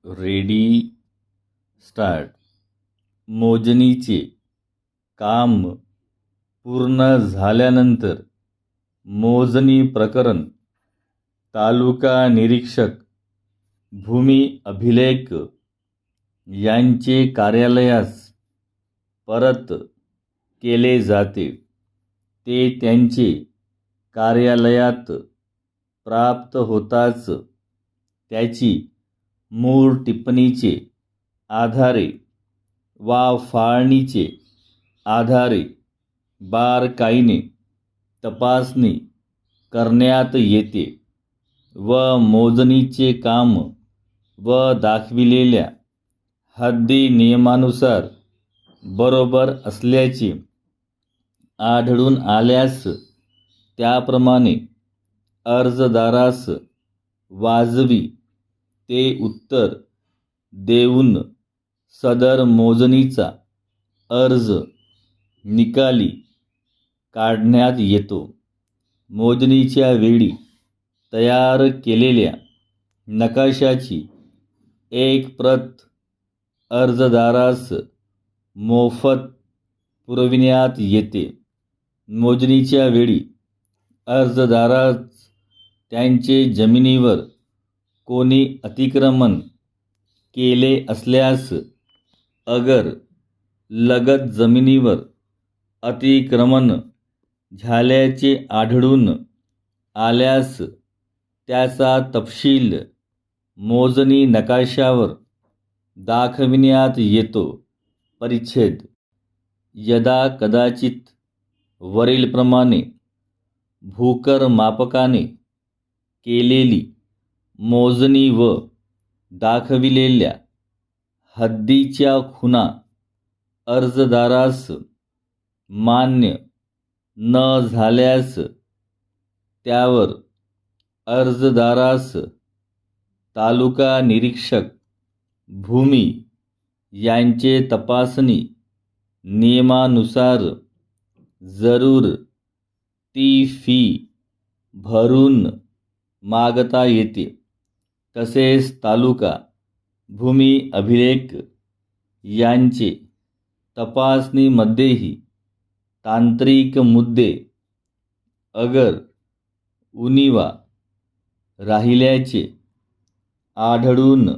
Ready start. मोजणीचे काम पूर्ण झाल्यानंतर मोजणी प्रकरण तालुका निरीक्षक भूमी अभिलेख यांचे कार्यालयास परत केले जाते. ते त्यांचे कार्यालयात प्राप्त होताच त्याची मूळ टिप्पणीचे आधारे वा फाळणीचे आधारे बारकाईने तपासणी करण्यात येते व मोजणीचे काम व दाखविलेल्या हद्दी नियमानुसार बरोबर असल्याचे आढळून आल्यास त्याप्रमाणे अर्जदारास वाजवी ते उत्तर देऊन सदर मोजणीचा अर्ज निकाली काढण्यात येतो. मोजणीच्या वेळी तयार केलेल्या नकाशाची एक प्रत अर्जदारास मोफत पुरविण्यात येते. मोजणीच्या वेळी अर्जदारास त्यांचे जमिनीवर कोणी अतिक्रमण केले असल्यास अगर लगत जमिनीवर अतिक्रमण झाल्याचे आढळून आल्यास त्याचा तपशील मोजणी नकाशावर दाखविण्यात येतो. परिच्छेद. यदा कदाचित वरीलप्रमाणे भूकर मापकाने केलेली मोजणी व दाखविलेल्या हद्दीच्या खुणा अर्जदारास मान्य न झाल्यास त्यावर अर्जदारास तालुका निरीक्षक भूमी यांचे तपासणी नियमानुसार जरूर ती फी भरून मागता येते. तसेच तालुका भूमी अभिलेख यांचे तपासणीमध्येही तांत्रिक मुद्दे अगर उणिवा राहिल्याचे आढळून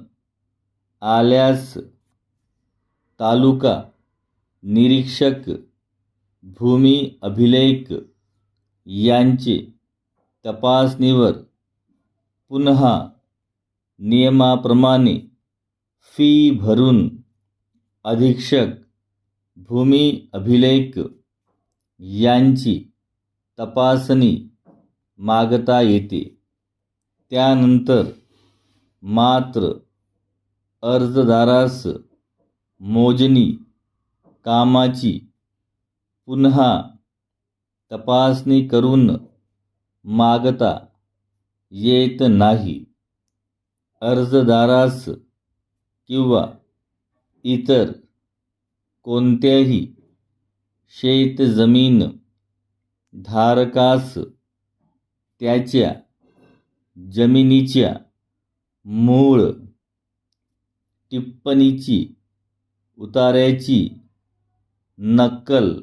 आल्यास तालुका निरीक्षक भूमी अभिलेख यांचे तपासणीवर पुन्हा नियमाप्रमाणे फी भरून अधीक्षक भूमी अभिलेख यांची तपासणी मागता येते. त्यानंतर मात्र अर्जदारास मोजणी कामाची पुन्हा तपासणी करून मागता येत नाही. अर्जदारास किंवा इतर कोणत्याही शेतजमीन धारकास त्याच्या जमिनीच्या मूळ टिप्पणीची उतार्याची नक्कल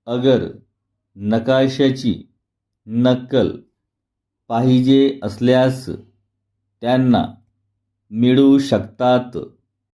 अगर नकाशाची नक्कल पाहिजे असल्यास त्यांना मिळू शकतात.